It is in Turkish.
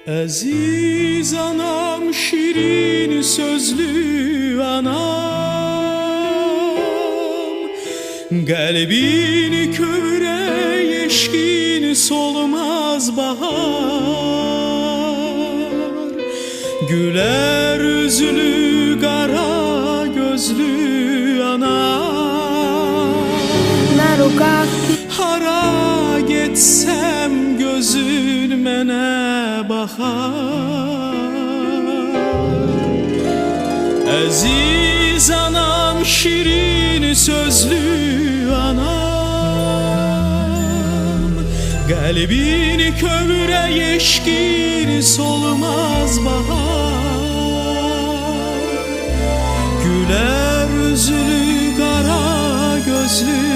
Aziz anam, şirin sözlü anam, kalbini köre yeşkin solmaz bahar. Güler yüzlü kara gözlü anam, hara getsem gözün mene bakar. Aziz anam, şirin sözlü anam, kalbini kömüre yeşkin solmaz bahar. Güler yüzlü kara gözlü